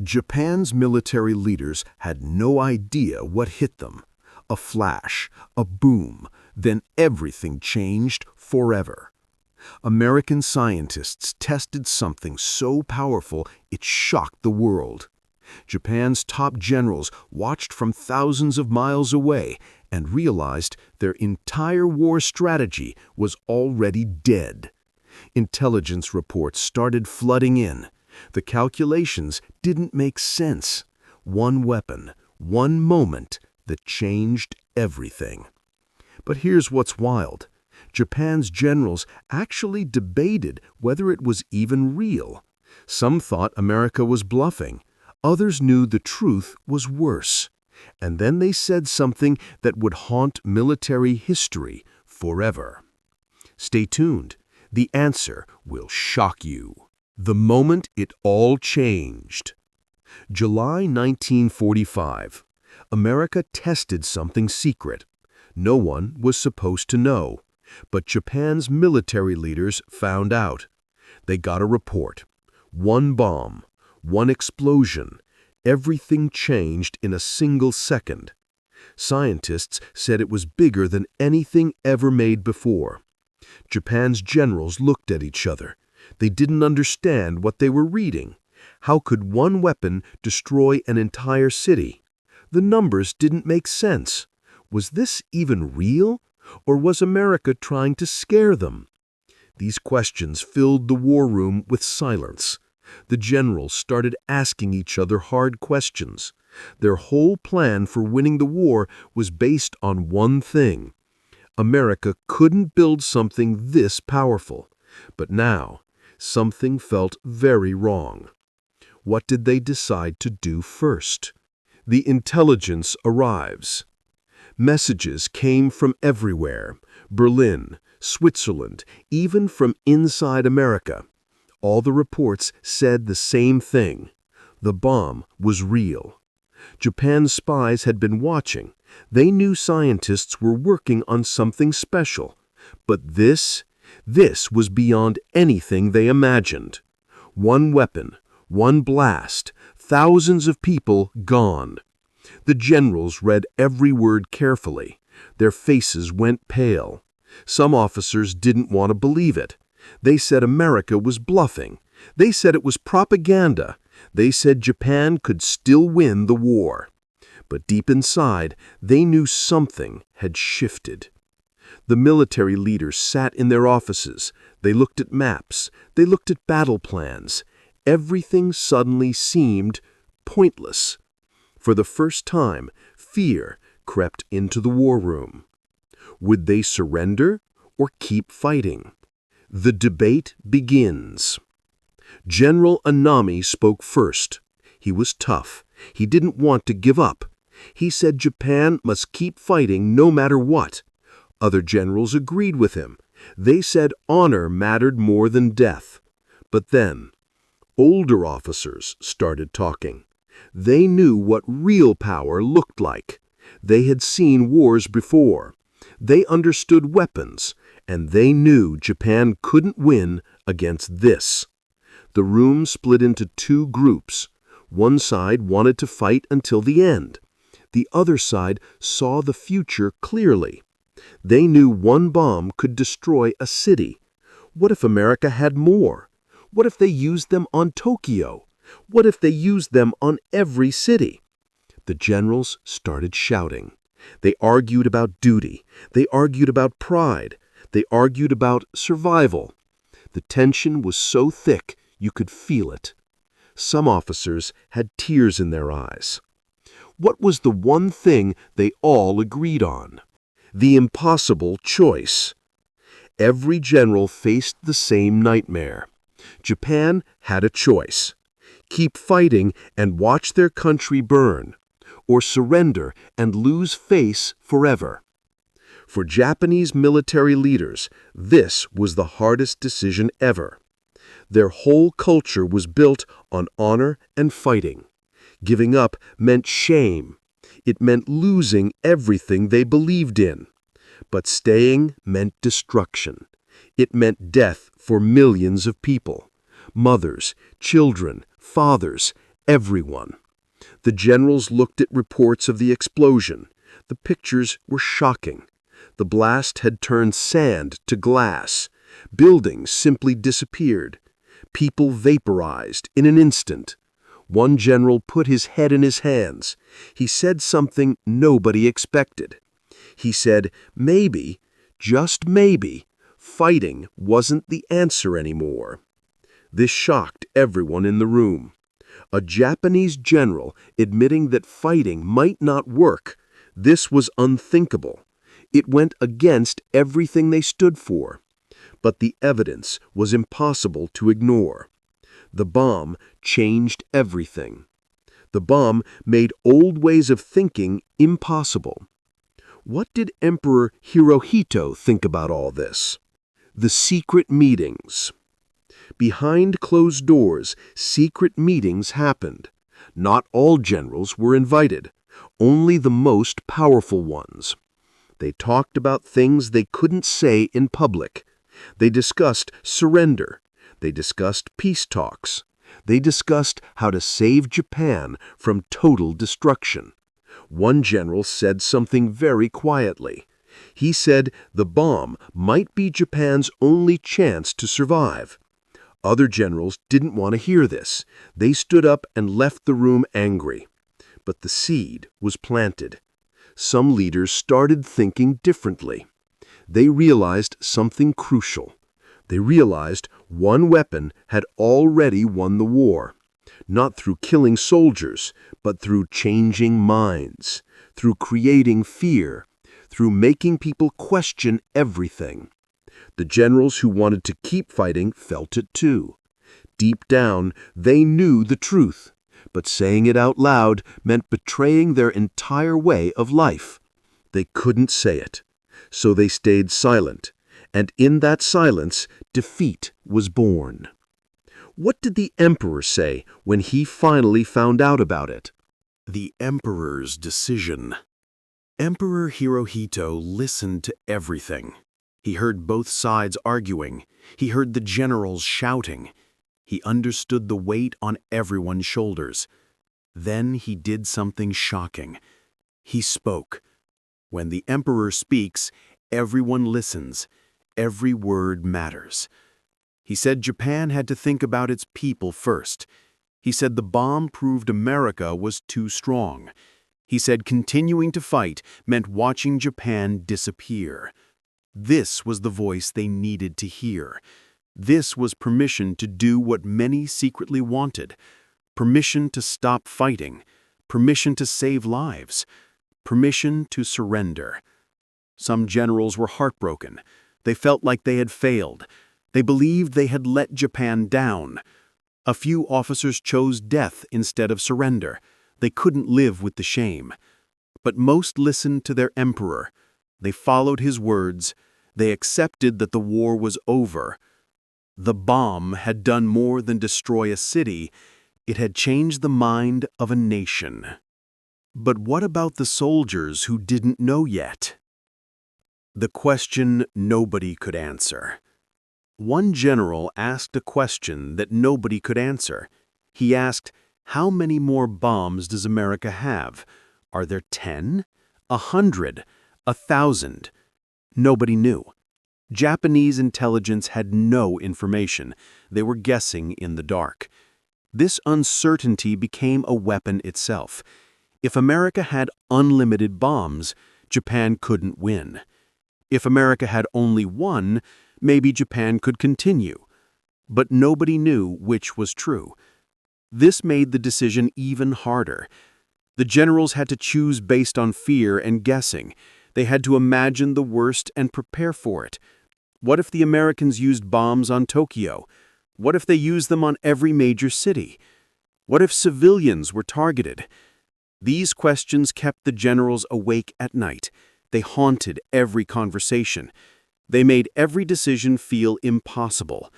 Japan's military leaders had no idea what hit them. A flash, a boom, then everything changed forever. American scientists tested something so powerful it shocked the world. Japan's top generals watched from thousands of miles away and realized their entire war strategy was already dead. Intelligence reports started flooding in. The calculations didn't make sense. One weapon, one moment that changed everything. But here's what's wild. Japan's generals actually debated whether it was even real. Some thought America was bluffing. Others knew the truth was worse. And then they said something that would haunt military history forever. Stay tuned. The answer will shock you. The moment it all changed. July 1945. America tested something secret. No one was supposed to know, but Japan's military leaders found out. They got a report. One bomb, one explosion. Everything changed in a single second. Scientists said it was bigger than anything ever made before. Japan's generals looked at each other. They didn't understand what they were reading. How could one weapon destroy an entire city? The numbers didn't make sense. Was this even real? Or was America trying to scare them? These questions filled the war room with silence. The generals started asking each other hard questions. Their whole plan for winning the war was based on one thing. America couldn't build something this powerful. But now, something felt very wrong. What did they decide to do first? The intelligence arrives. Messages came from everywhere, Berlin, Switzerland, even from inside America. All the reports said the same thing. The bomb was real. Japan's spies had been watching. They knew scientists were working on something special. But this was beyond anything they imagined. One weapon, one blast, thousands of people gone. The generals read every word carefully. Their faces went pale. Some officers didn't want to believe it. They said America was bluffing. They said it was propaganda. They said Japan could still win the war. But deep inside, they knew something had shifted. The military leaders sat in their offices. They looked at maps. They looked at battle plans. Everything suddenly seemed pointless. For the first time, fear crept into the war room. Would they surrender or keep fighting? The debate begins. General Anami spoke first. He was tough. He didn't want to give up. He said Japan must keep fighting no matter what. Other generals agreed with him. They said honor mattered more than death. But then, older officers started talking. They knew what real power looked like. They had seen wars before. They understood weapons, and they knew Japan couldn't win against this. The room split into two groups. One side wanted to fight until the end. The other side saw the future clearly. They knew one bomb could destroy a city. What if America had more? What if they used them on Tokyo? What if they used them on every city? The generals started shouting. They argued about duty. They argued about pride. They argued about survival. The tension was so thick you could feel it. Some officers had tears in their eyes. What was the one thing they all agreed on? The impossible choice. Every general faced the same nightmare. Japan had a choice. Keep fighting and watch their country burn, or surrender and lose face forever. For Japanese military leaders, this was the hardest decision ever. Their whole culture was built on honor and fighting. Giving up meant shame. It meant losing everything they believed in. But staying meant destruction. It meant death for millions of people. Mothers, children, fathers, Everyone. The generals looked at reports of the explosion. The pictures were shocking. The blast had turned sand to glass. Buildings simply disappeared. People vaporized in an instant. One general put his head in his hands. He said something nobody expected. He said, maybe, just maybe, fighting wasn't the answer anymore. This shocked everyone in the room. A Japanese general admitting that fighting might not work. This was unthinkable. It went against everything they stood for. But the evidence was impossible to ignore. The bomb changed everything. The bomb made old ways of thinking impossible. What did Emperor Hirohito think about all this? The secret meetings. Behind closed doors, secret meetings happened. Not all generals were invited, only the most powerful ones. They talked about things they couldn't say in public. They discussed surrender. They discussed peace talks. They discussed how to save Japan from total destruction. One general said something very quietly. He said the bomb might be Japan's only chance to survive. Other generals didn't want to hear this. They stood up and left the room angry. But the seed was planted. Some leaders started thinking differently. They realized something crucial. They realized one weapon had already won the war. Not through killing soldiers, but through changing minds, through creating fear, through making people question everything. The generals who wanted to keep fighting felt it too. Deep down, they knew the truth, but saying it out loud meant betraying their entire way of life. They couldn't say it, so they stayed silent, and in that silence, defeat was born. What did the emperor say when he finally found out about it? The emperor's decision. Emperor Hirohito listened to everything. He heard both sides arguing. He heard the generals shouting. He understood the weight on everyone's shoulders. Then he did something shocking. He spoke. When the emperor speaks, everyone listens. Every word matters. He said Japan had to think about its people first. He said the bomb proved America was too strong. He said continuing to fight meant watching Japan disappear. This was the voice they needed to hear. This was permission to do what many secretly wanted. Permission to stop fighting. Permission to save lives. Permission to surrender. Some generals were heartbroken. They felt like they had failed. They believed they had let Japan down. A few officers chose death instead of surrender. They couldn't live with the shame. But most listened to their emperor. They followed his words. They accepted that the war was over. The bomb had done more than destroy a city. It had changed the mind of a nation. But what about the soldiers who didn't know yet? The question nobody could answer. One general asked a question that nobody could answer. He asked, how many more bombs does America have? Are there 10? 100? 1,000? Nobody knew. Japanese intelligence had no information. They were guessing in the dark. This uncertainty became a weapon itself. If America had unlimited bombs, Japan couldn't win. If America had only one, maybe Japan could continue. But nobody knew which was true. This made the decision even harder. The generals had to choose based on fear and guessing. They had to imagine the worst and prepare for it. What if the Americans used bombs on Tokyo? What if they used them on every major city? What if civilians were targeted? These questions kept the generals awake at night. They haunted every conversation. They made every decision feel impossible.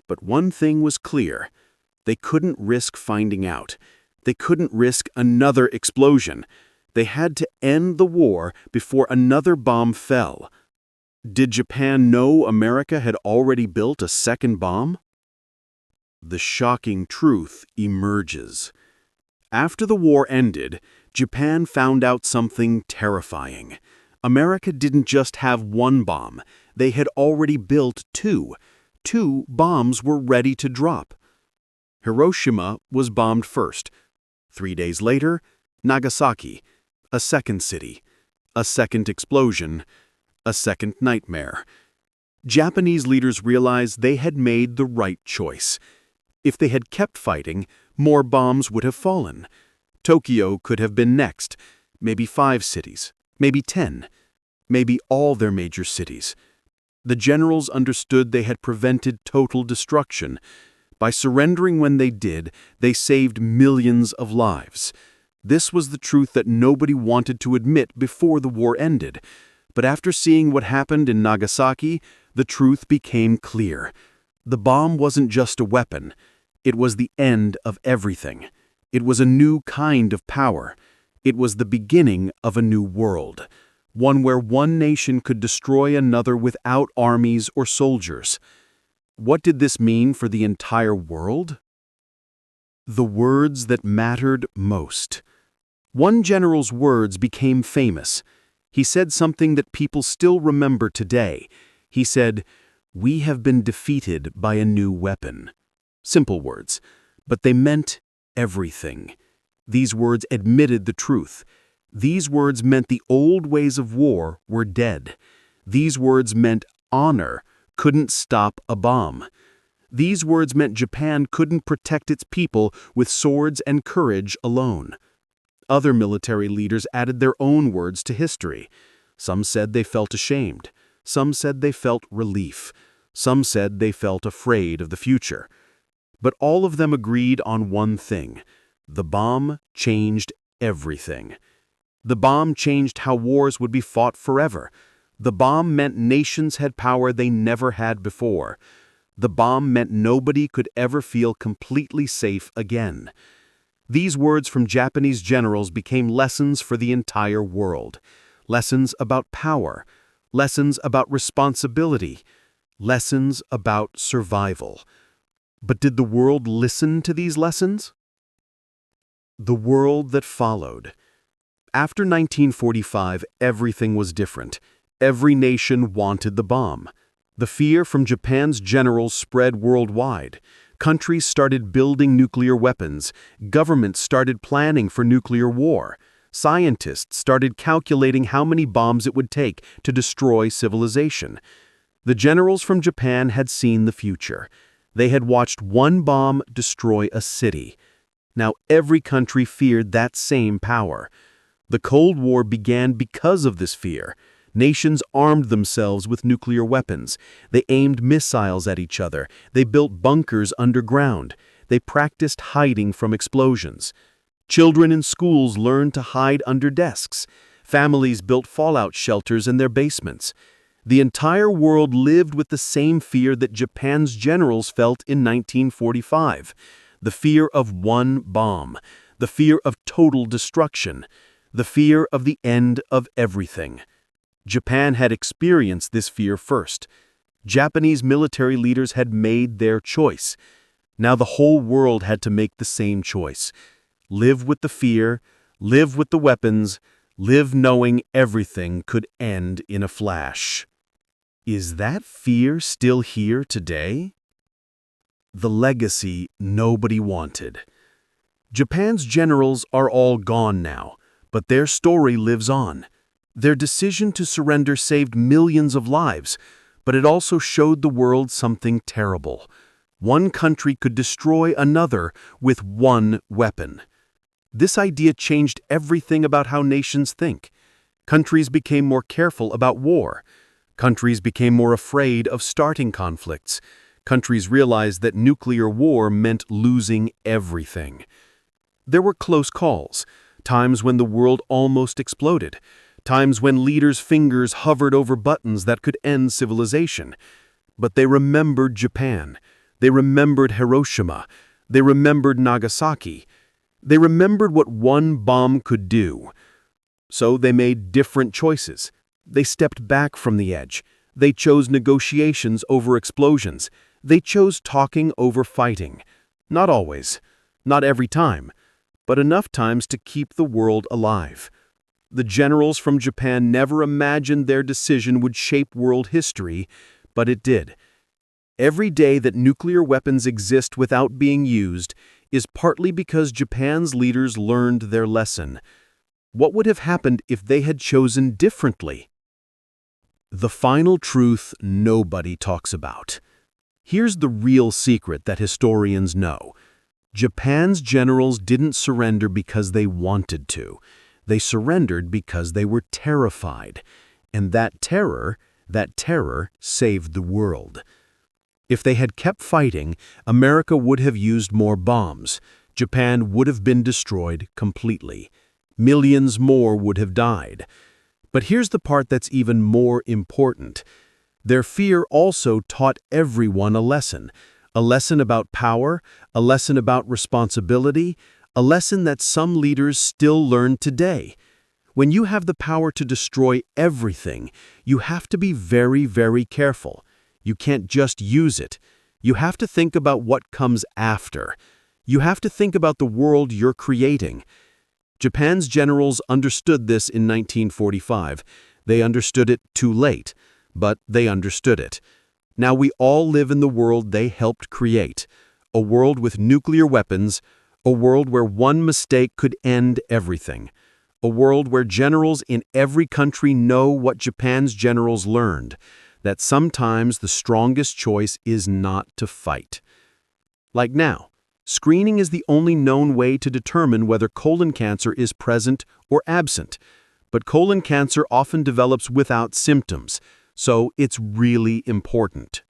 But one thing was clear. They couldn't risk finding out. They couldn't risk another explosion. They had to end the war before another bomb fell. Did Japan know America had already built a second bomb? The shocking truth emerges. After the war ended, Japan found out something terrifying. America didn't just have one bomb, they had already built two. Two bombs were ready to drop. Hiroshima was bombed first. 3 days later, Nagasaki, a second city, a second explosion, a second nightmare. Japanese leaders realized they had made the right choice. If they had kept fighting, more bombs would have fallen. Tokyo could have been next, maybe 5 cities, maybe 10, maybe all their major cities. The generals understood they had prevented total destruction. By surrendering when they did, they saved millions of lives. This was the truth that nobody wanted to admit before the war ended. But after seeing what happened in Nagasaki, the truth became clear. The bomb wasn't just a weapon. It was the end of everything. It was a new kind of power. It was the beginning of a new world. One where one nation could destroy another without armies or soldiers. What did this mean for the entire world? The words that mattered most. One general's words became famous. He said something that people still remember today. He said, "We have been defeated by a new weapon." Simple words, but they meant everything. These words admitted the truth. These words meant the old ways of war were dead. These words meant honor couldn't stop a bomb. These words meant Japan couldn't protect its people with swords and courage alone. Other military leaders added their own words to history. Some said they felt ashamed. Some said they felt relief. Some said they felt afraid of the future. But all of them agreed on one thing. The bomb changed everything. The bomb changed how wars would be fought forever. The bomb meant nations had power they never had before. The bomb meant nobody could ever feel completely safe again. These words from Japanese generals became lessons for the entire world. Lessons about power. Lessons about responsibility. Lessons about survival. But did the world listen to these lessons? The world that followed. After 1945, everything was different. Every nation wanted the bomb. The fear from Japan's generals spread worldwide. Countries started building nuclear weapons. Governments started planning for nuclear war. Scientists started calculating how many bombs it would take to destroy civilization. The generals from Japan had seen the future. They had watched one bomb destroy a city. Now every country feared that same power. The Cold War began because of this fear. Nations armed themselves with nuclear weapons. They aimed missiles at each other. They built bunkers underground. They practiced hiding from explosions. Children in schools learned to hide under desks. Families built fallout shelters in their basements. The entire world lived with the same fear that Japan's generals felt in 1945. The fear of one bomb. The fear of total destruction. The fear of the end of everything. Japan had experienced this fear first. Japanese military leaders had made their choice. Now the whole world had to make the same choice. Live with the fear, live with the weapons, live knowing everything could end in a flash. Is that fear still here today? The legacy nobody wanted. Japan's generals are all gone now, but their story lives on. Their decision to surrender saved millions of lives, but it also showed the world something terrible. One country could destroy another with one weapon. This idea changed everything about how nations think. Countries became more careful about war. Countries became more afraid of starting conflicts. Countries realized that nuclear war meant losing everything. There were close calls, times when the world almost exploded. Times when leaders' fingers hovered over buttons that could end civilization. But they remembered Japan. They remembered Hiroshima. They remembered Nagasaki. They remembered what one bomb could do. So they made different choices. They stepped back from the edge. They chose negotiations over explosions. They chose talking over fighting. Not always. Not every time. but enough times to keep the world alive. The generals from Japan never imagined their decision would shape world history, but it did. Every day that nuclear weapons exist without being used is partly because Japan's leaders learned their lesson. What would have happened if they had chosen differently? The final truth nobody talks about. Here's the real secret that historians know. Japan's generals didn't surrender because they wanted to. They surrendered because they were terrified. And that terror saved the world. If they had kept fighting, America would have used more bombs. Japan would have been destroyed completely. Millions more would have died. But here's the part that's even more important. Their fear also taught everyone a lesson about power, a lesson about responsibility, a lesson that some leaders still learn today. When you have the power to destroy everything, you have to be very, very careful. You can't just use it. You have to think about what comes after. You have to think about the world you're creating. Japan's generals understood this in 1945. They understood it too late, but they understood it. Now we all live in the world they helped create, a world with nuclear weapons, a world where one mistake could end everything, a world where generals in every country know what Japan's generals learned, that sometimes the strongest choice is not to fight. Like now, screening is the only known way to determine whether colon cancer is present or absent, but colon cancer often develops without symptoms, so it's really important.